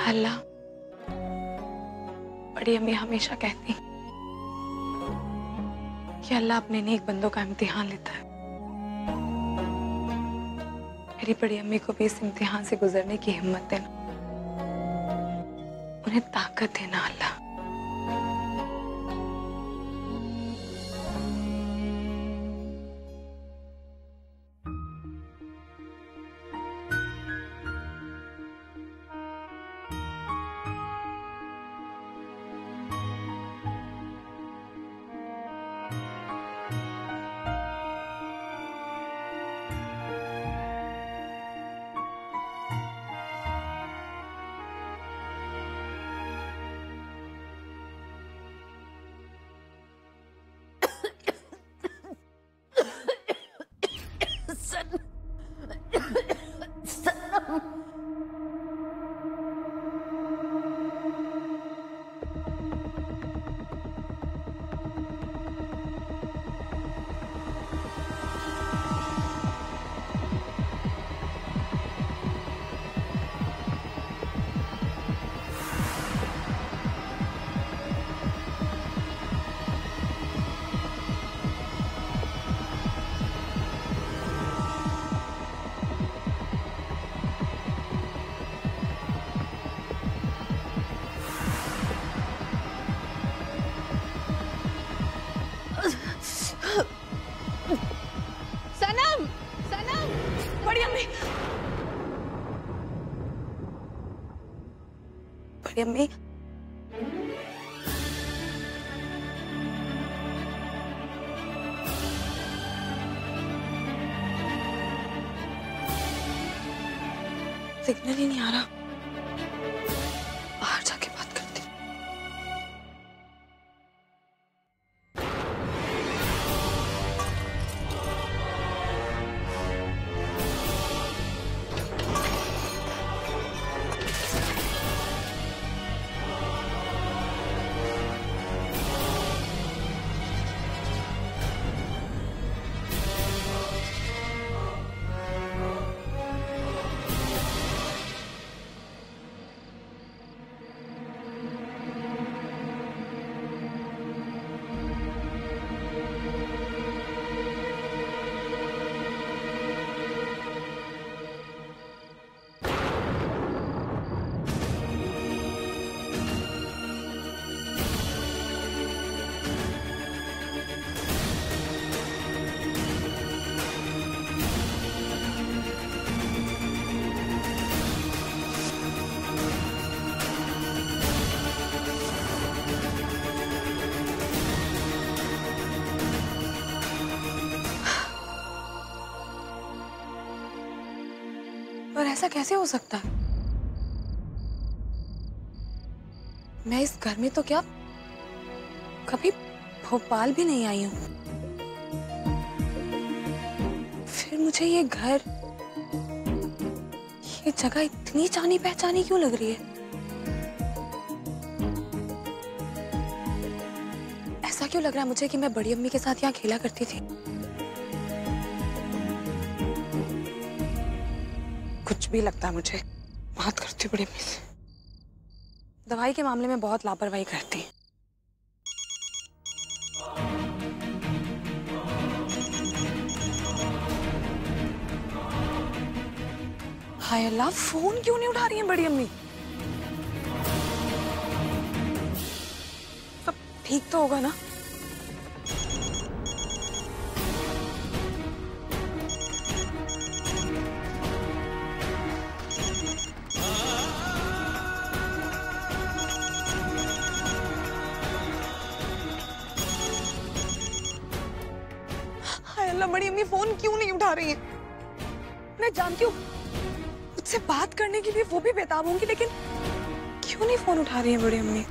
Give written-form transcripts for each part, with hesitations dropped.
अल्लाह, बड़ी अम्मी हमेशा कहती कि अल्लाह अपने नेक बंदों का इम्तिहान लेता है। मेरी बड़ी अम्मी को भी इस इम्तिहान से गुजरने की हिम्मत देना, उन्हें ताकत देना अल्लाह। अम्मी, सिग्नल ही नहीं आ रहा। बाहर जाके बात करती हूँ। पर ऐसा कैसे हो सकता है? मैं इस घर में तो क्या कभी भोपाल भी नहीं आई हूं। फिर मुझे ये घर, ये जगह इतनी जानी पहचानी क्यों लग रही है? ऐसा क्यों लग रहा है मुझे कि मैं बड़ी अम्मी के साथ यहाँ खेला करती थी? कुछ भी लगता है मुझे। बात करती हूँ बड़ी अम्मी से। दवाई के मामले में बहुत लापरवाही करती है। हाय अल्लाह, फोन क्यों नहीं उठा रही है बड़ी अम्मी? सब ठीक तो होगा ना? बड़ी अम्मी फोन क्यों नहीं उठा रही है? मैं जानती हूँ मुझसे बात करने के लिए वो भी बेताब होंगी, लेकिन क्यों नहीं फोन उठा रही है बड़ी अम्मी?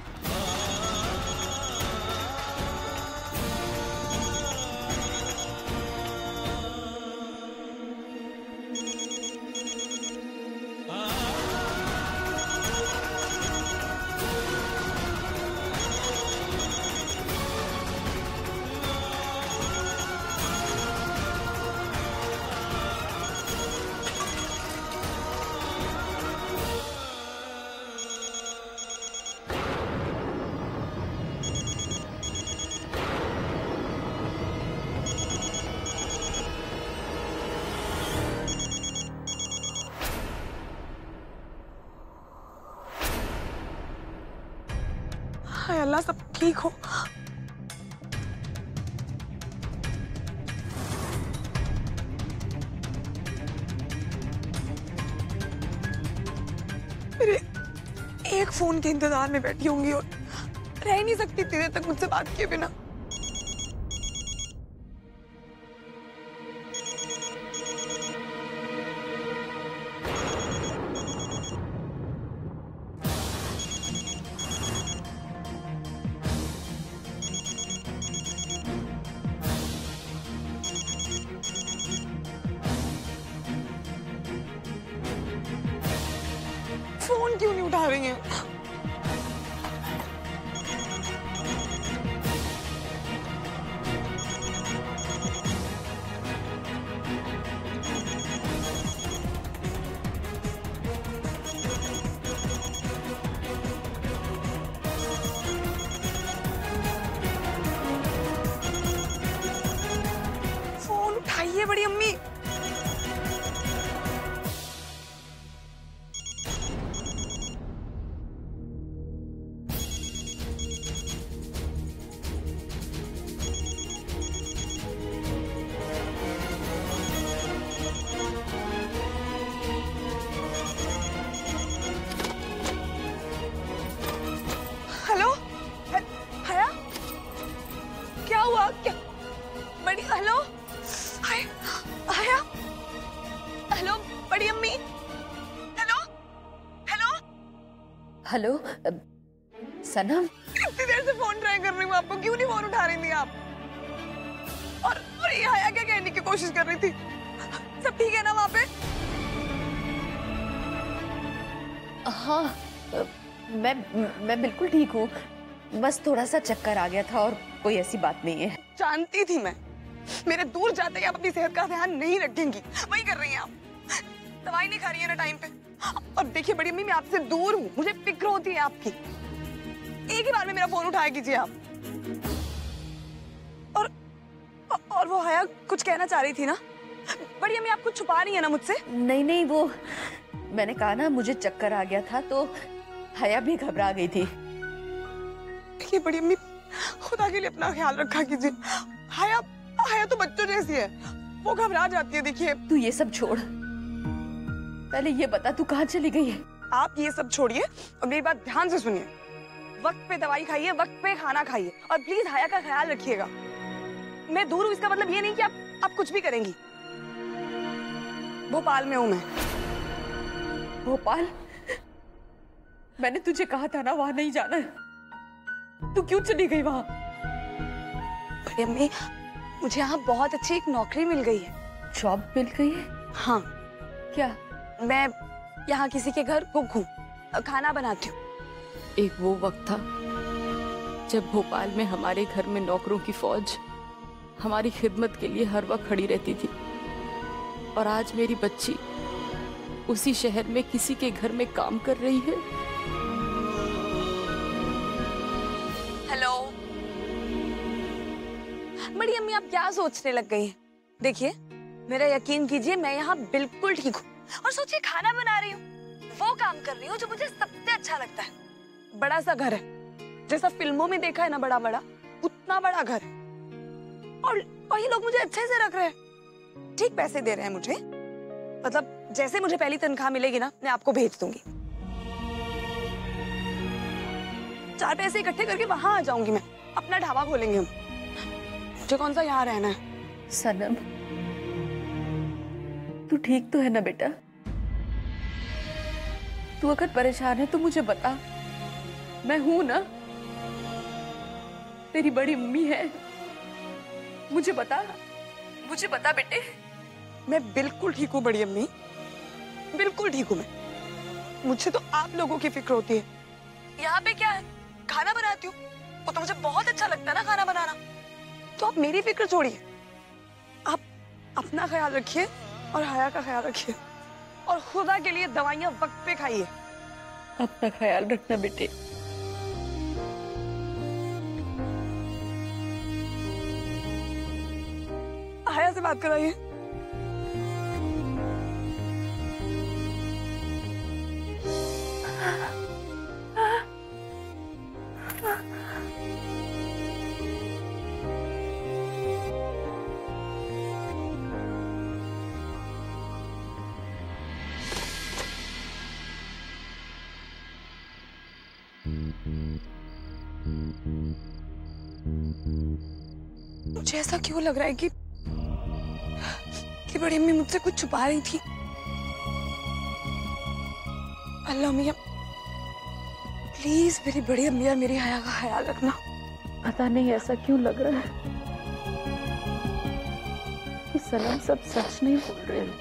ठीक हो? मेरे एक फोन के इंतजार में बैठी होंगी और रह नहीं सकती इतनी देर तक मुझसे बात किए बिना। फोन क्यों नहीं उठा रही हैं? फोन उठाइए बड़ी अम्मी। हेलो, हया, क्या हुआ? क्या बड़ी? हेलो, हया, हेलो बड़ी अम्मी, हेलो हेलो हेलो सनम, कितनी देर से फोन ट्राई कर रही हूँ आपको, क्यों नहीं फोन उठा रही थी आप? और ये हया क्या कहने की कोशिश कर रही थी? सब ठीक है ना वहाँ पे? हाँ मैं बिल्कुल ठीक हूँ, बस थोड़ा सा चक्कर आ गया था और कोई ऐसी बात नहीं है। जानती थी मैं, मेरे दूर जाते ही आप अपनी सेहत का ध्यान नहीं रखेंगी, वही कर रही हैं आप। दवाई नहीं खा रही है ना टाइम पे। और देखिए बड़ी अम्मी, मैं आपसे दूर हूँ, मुझे फिक्र होती है आपकी। एक ही बार में मेरा फोन उठाया कीजिए आप। और वो हया कुछ कहना चाह रही थी ना? बड़ी अम्मी, आप कुछ छुपा रही है ना मुझसे? नहीं नहीं, वो मैंने कहा ना मुझे चक्कर आ गया था तो हया भी घबरा गई थी। देखिए बड़ी अम्मी, खुदा के लिए अपना ख्याल रखा कीजिए। हया तो बच्चों जैसी है, वो घबरा जाती है। देखिए तू ये सब छोड़, पहले ये बता तू कहाँ चली गई है? आप ये सब छोड़िए और मेरी बात ध्यान से सुनिए। वक्त पे दवाई खाइए, वक्त पे खाना खाइए और प्लीज हया का ख्याल रखिएगा। मैं दूर हूँ इसका मतलब ये नहीं कि आप कुछ भी करेंगी। भोपाल में हूँ मैं। भोपाल? मैंने तुझे कहा था ना वहां नहीं जाना है, तू क्यों चली गई वहां? बड़ी अम्मी, मुझे यहाँ बहुत अच्छी एक नौकरी मिल गई है। जॉब मिल गई है? हाँ। क्या? मैं यहाँ किसी के घर कुक हूँ, खाना बनाती हूँ। एक वो वक्त था जब भोपाल में हमारे घर में नौकरों की फौज हमारी खिदमत के लिए हर वक्त खड़ी रहती थी, और आज मेरी बच्ची उसी शहर में किसी के घर में काम कर रही है। हेलो बड़ी अम्मी, आप क्या सोचने लग गई हैं? देखिए मेरा यकीन कीजिए, मैं यहाँ बिल्कुल ठीक हूँ। और सोचिए, खाना बना रही हूँ, वो काम कर रही हूँ जो मुझे सबसे अच्छा लगता है। बड़ा सा घर है, जैसा फिल्मों में देखा है ना, बड़ा बड़ा, उतना बड़ा घर है। और ये लोग मुझे अच्छे से रख रहे हैं, ठीक पैसे दे रहे हैं मुझे। मतलब जैसे मुझे पहली तनख्वाह मिलेगी ना, मैं आपको भेज दूंगी। 4 पैसे इकट्ठे करके वहां आ जाऊंगी मैं, अपना ढाबा खोलेंगे हम। मुझे कौन सा यहाँ रहना है। सनम, तू ठीक तो है ना बेटा? तू अगर परेशान है तो मुझे बता, मैं हूं ना, तेरी बड़ी अम्मी है। मुझे बता बेटे। मैं बिल्कुल ठीक हूँ बड़ी अम्मी, बिल्कुल ठीक हूँ मैं। मुझे तो आप लोगों की फिक्र होती है। यहाँ पे क्या है, खाना बनाती हूँ, वो तो मुझे बहुत अच्छा लगता है ना खाना बनाना। तो आप मेरी फिक्र छोड़िए, आप अपना ख्याल रखिए और हया का ख्याल रखिए, और खुदा के लिए दवाइयाँ वक्त पे खाइए। अपना ख्याल रखना बेटे। हया से बात कराइए। मुझे ऐसा क्यों लग रहा है कि बड़ी अम्मी मुझसे कुछ छुपा रही थी। अल्लाह मियां, प्लीज मेरी बड़ी अम्मी और मेरी हया का ख्याल रखना। पता नहीं ऐसा क्यों लग रहा है कि सनम सब सच नहीं बोल रहे हैं।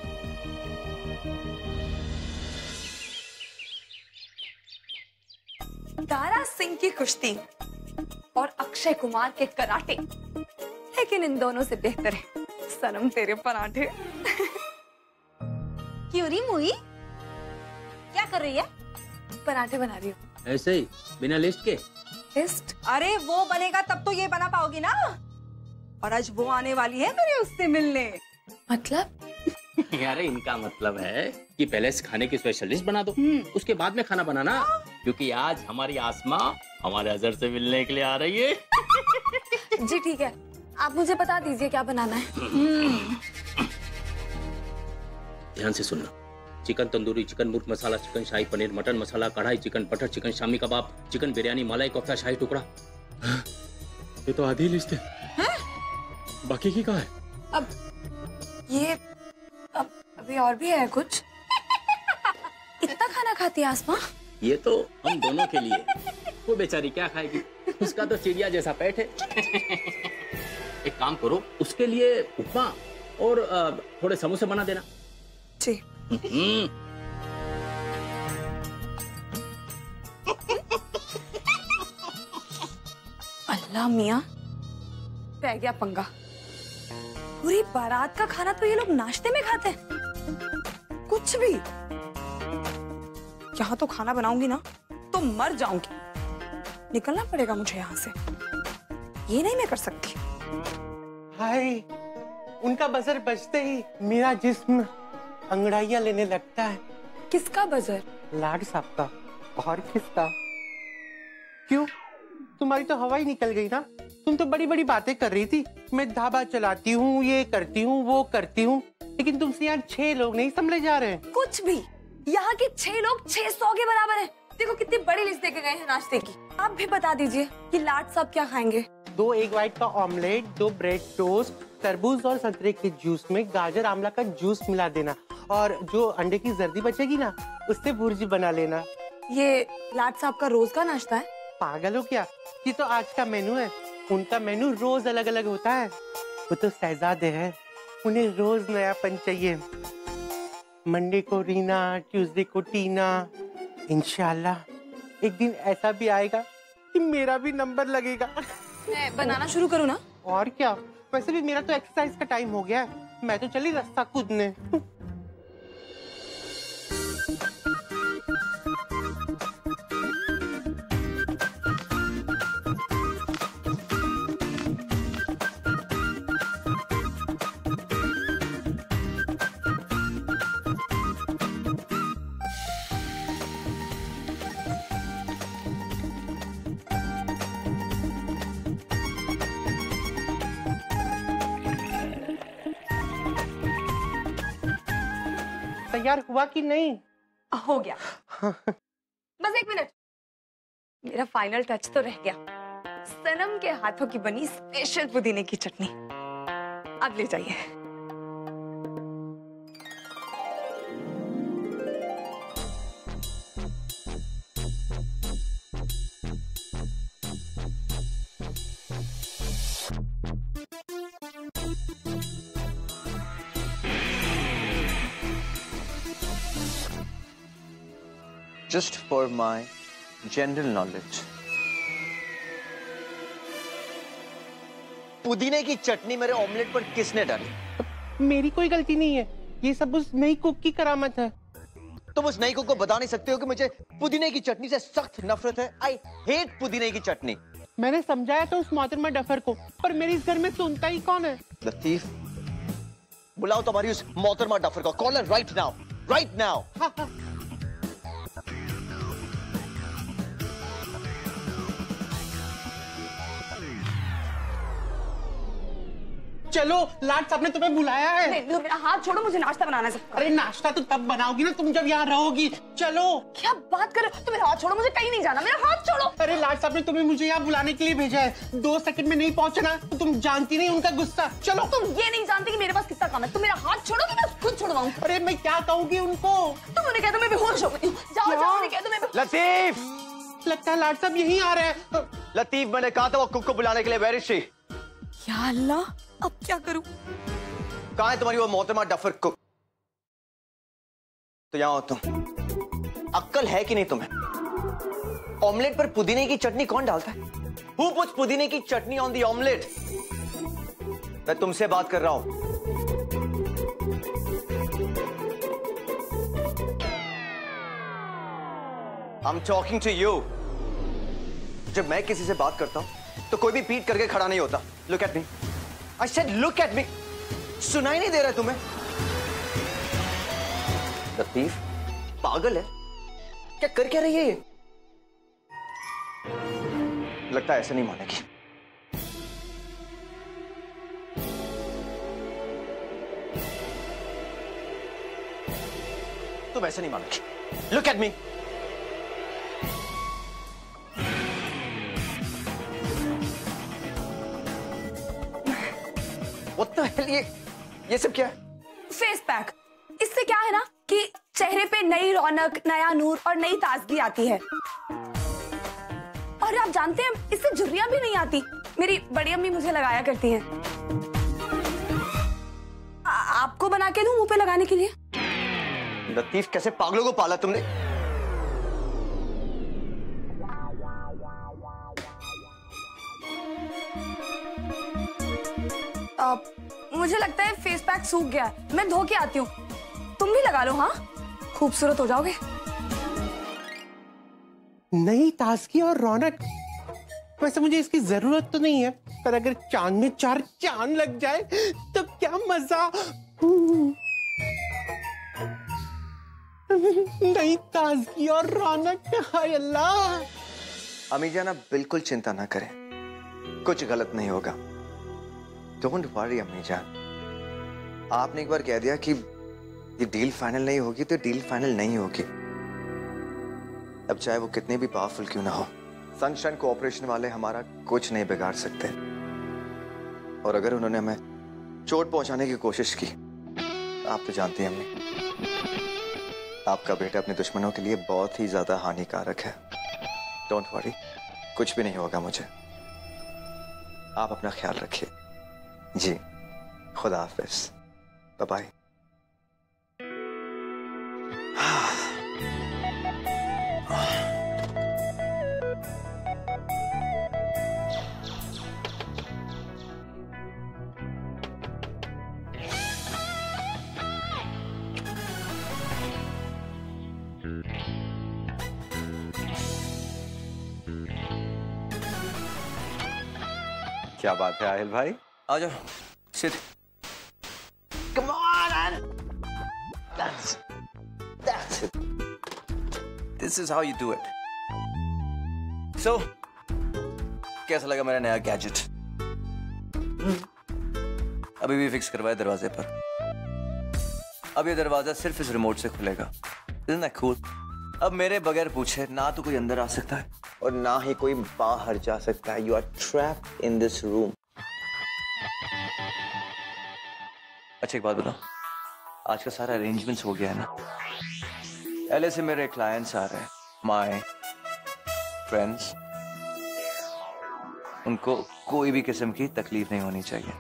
दारा सिंह की कुश्ती और अक्षय कुमार के कराटे, लेकिन इन दोनों से बेहतर है सनम तेरे पराठे। क्यों रही मुई? क्या कर रही है? पराठे बना रही हूँ। ऐसे ही बिना लिस्ट के? लिस्ट? अरे वो बनेगा तब तो ये बना पाओगी ना। और आज वो आने वाली है मेरे उससे मिलने। मतलब? अरे इनका मतलब है कि पहले से खाने की स्पेशलिस्ट बना दो, उसके बाद में खाना बनाना, क्योंकि आज हमारी आसमा हमारे अजहर से मिलने के लिए आ रही है। जी ठीक है, आप मुझे बता दीजिए क्या बनाना है। ध्यान से सुनना। चिकन तंदूरी, चिकन मुर्ग मसाला, चिकन शाही पनीर, मटन मसाला, कढ़ाई chicken, butter chicken, shami kebab, chicken biryani, मलाई कोफ्ता, शाही टुकड़ा। ये तो आधी लिस्ट है। बाकी की कहाँ है? अब ये अभी और भी है कुछ? इतना खाना खाती है आसमा? ये तो हम दोनों के लिए। वो बेचारी क्या खाएगी, उसका तो चिड़िया जैसा पेट है। एक काम करो, उसके लिए उपमा और थोड़े समोसे बना देना। जी। अल्लाह मियां, पै गया पंगा। पूरी बारात का खाना तो ये लोग नाश्ते में खाते हैं। कुछ भी। यहाँ तो खाना बनाऊंगी ना तो मर जाऊंगी। निकलना पड़ेगा मुझे यहाँ से। ये नहीं मैं कर सकती। हाय, उनका बजर बजते ही मेरा जिस्म अंगड़ाइयां लेने लगता है। किसका बजर? लाड साहब का। और किसका? क्यों? तुम्हारी तो हवा ही निकल गई ना। तुम तो बड़ी बड़ी बातें कर रही थी, मैं ढाबा चलाती हूँ, ये करती हूँ, वो करती हूँ, लेकिन तुमसे यहाँ 6 लोग नहीं संभले जा रहे हैं। कुछ भी। यहाँ के 6 लोग 600 के बराबर हैं। देखो कितनी बड़ी लिस्ट देके गए हैं नाश्ते की। आप भी बता दीजिए कि लाट साहब क्या खाएंगे। 2 एग व्हाइट का ऑमलेट, 2 ब्रेड टोस्ट, तरबूज और संतरे के जूस में गाजर आंवला का जूस मिला देना, और जो अंडे की जर्दी बचेगी ना उससे भुर्जी बना लेना। ये लाट साहब का रोज का नाश्ता है? पागल हो क्या? ये तो आज का मेनू है। उनका मेनू रोज अलग अलग होता है। वो तो शहजादे हैं, उन्हें रोज नयापन चाहिए। मंडे को रीना, ट्यूसडे को टीना। इंशाल्लाह एक दिन ऐसा भी आएगा कि मेरा भी नंबर लगेगा। मैं बनाना शुरू करूँ ना? और क्या, वैसे भी मेरा तो एक्सरसाइज का टाइम हो गया है। मैं तो चली रास्ता कूदने। तैयार हुआ कि नहीं? हो गया। बस 1 मिनट, मेरा फाइनल टच तो रह गया। सनम के हाथों की बनी स्पेशल पुदीने की चटनी। अब ले जाइए। Just for my general knowledge, पुदीने की चटनी मेरे ऑमलेट पर किसने डाली? मेरी कोई गलती नहीं है, ये सब उस नई कुक की करामत है। तुम उस नई कुक को बता नहीं सकते हो कि मुझे पुदीने की चटनी से सख्त नफरत है। आई हेट पुदीने की चटनी। मैंने समझाया तो उस मोहतरमा डफर को, पर मेरे इस घर में सुनता ही कौन है? लतीफ, बुलाओ तुम्हारी उस मोहतरमा डफर को। Call her right now, right now. चलो, लाड साहब ने तुम्हें बुलाया है। नहीं, मेरा हाथ छोड़ो, मुझे नाश्ता बनाना है। अरे नाश्ता तो तब बनाओगी ना तुम जब यहाँ रहोगी। चलो। क्या बात कर रहे हो? तुम मेरा हाथ छोड़ो, मुझे कहीं नहीं जाना, मेरा हाथ छोड़ो। अरे लाड साहब ने तुम्हें मुझे यहाँ बुलाने के लिए भेजा है। 2 सेकंड में नहीं पहुँचना तो तुम जानती नहीं उनका गुस्सा। चलो। तुम ये नहीं जानती कि मेरे पास कितना काम है। तुम मेरा हाथ छोड़ोगे, मैं खुद छुड़वाऊं। अरे मैं क्या कहूँगी उनको? तुम उन्हें कह दो मैं बेहोश हो गई हूँ। जाओ जाओ, उन्हें कह दो मैं लतीफ, लगता है लाड साहब यहीं आ रहे हैं। लतीफ, मैंने कहा था वो कुक को बुलाने के लिए। Where is she? या अल्लाह, अब क्या करूं? कहाँ है तुम्हारी वो मोहतरमा डफर कुक? तो यहाँ हो तुम। अक्ल है कि नहीं तुम्हें? ऑमलेट पर पुदीने की चटनी कौन डालता है? Who puts पुदीने की चटनी ऑन दी ऑमलेट? मैं तुमसे बात कर रहा हूं। I'm talking to you. जब मैं किसी से बात करता हूं तो कोई भी पीट करके खड़ा नहीं होता। Look at me. I said look at me. सुनाई नहीं दे रहा तुम्हें? लतीफ पागल है क्या? कर क्या रही है ये? लगता है ऐसे नहीं मानेगी। तुम ऐसे नहीं मानेगी। Look at me. What the hell? ये सब क्या है? Face pack. इससे क्या है ना कि चेहरे पे नई रौनक, नया नूर और नई ताजगी आती है। और आप जानते हैं इससे झुर्रियां भी नहीं आती। मेरी बड़ी अम्मी मुझे लगाया करती हैं। आपको बना के दूं मुंह पे लगाने के लिए? लतीफ, कैसे पागलों को पाला तुमने? मुझे लगता है फेस पैक सूख गया है। मैं धो के आती हूँ, तुम भी लगा लो। हाँ, खूबसूरत हो जाओगे। नई ताजगी और रौनक। वैसे मुझे इसकी जरूरत तो नहीं है, पर अगर चांद में 4 चांद लग जाए तो क्या मजा। नई ताजगी और रौनक। हाय अल्लाह। अम्मी जान, आप बिल्कुल चिंता ना करें, कुछ गलत नहीं होगा। डोंट वरी अम्मी जान। आपने एक बार कह दिया कि ये डील फाइनल नहीं होगी तो डील फाइनल नहीं होगी। अब चाहे वो कितने भी पावरफुल क्यों ना हो, सनशाइन कोऑपरेशन वाले हमारा कुछ नहीं बिगाड़ सकते। और अगर उन्होंने हमें चोट पहुंचाने की कोशिश की, आप तो जानती हैं अम्मी, आपका बेटा अपने दुश्मनों के लिए बहुत ही ज्यादा हानिकारक है। डोंट वरी, कुछ भी नहीं होगा मुझे। आप अपना ख्याल रखिए जी। खुदा हाफिज। Bye bye. क्या बात है आहिल भाई? आ जाओ, seat. Come on, that's it. This is how you do it. So, कैसा लगा मेरा नया गैजेट? अभी भी फिक्स करवाया दरवाजे पर। अब ये दरवाजा सिर्फ इस रिमोट से खुलेगा। Isn't that cool? अब मेरे बगैर पूछे ना तो कोई अंदर आ सकता है और ना ही कोई बाहर जा सकता है। You are trapped in this room. अच्छा एक बात बताओ, आज का सारा अरेंजमेंट्स हो गया है ना? पहले से मेरे क्लाइंट्स आ रहे हैं, माय फ्रेंड्स, उनको कोई भी किस्म की तकलीफ नहीं होनी चाहिए।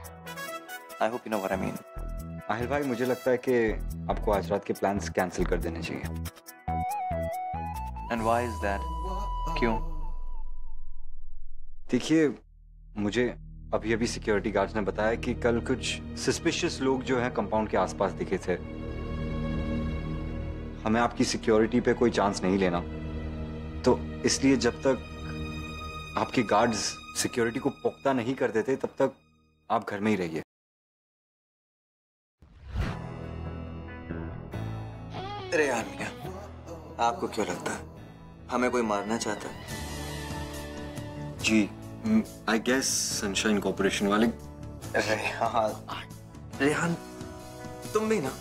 I hope you know what I mean. Aahil भाई, मुझे लगता है कि आपको आज रात के प्लान्स कैंसिल कर देने चाहिए। And why is that? क्यों? देखिए, मुझे अभी अभी सिक्योरिटी गार्ड्स ने बताया कि कल कुछ सस्पिशियस लोग जो हैं कंपाउंड के आसपास दिखे थे। हमें आपकी सिक्योरिटी पे कोई चांस नहीं लेना, तो इसलिए जब तक आपके गार्ड्स सिक्योरिटी को पुख्ता नहीं कर देते तब तक आप घर में ही रहिए। अरे यार मियां, आपको क्यों लगता है हमें कोई मारना चाहता है? जी, आई गेस सनशाइन कॉर्पोरेशन वाले रेहान, तुम भी ना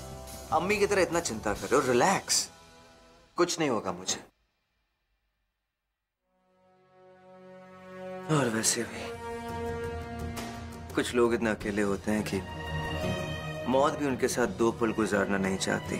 अम्मी की तरह इतना चिंता कर रहे हो। रिलैक्स, कुछ नहीं होगा मुझे। और वैसे भी कुछ लोग इतने अकेले होते हैं कि मौत भी उनके साथ 2 पल गुजारना नहीं चाहती।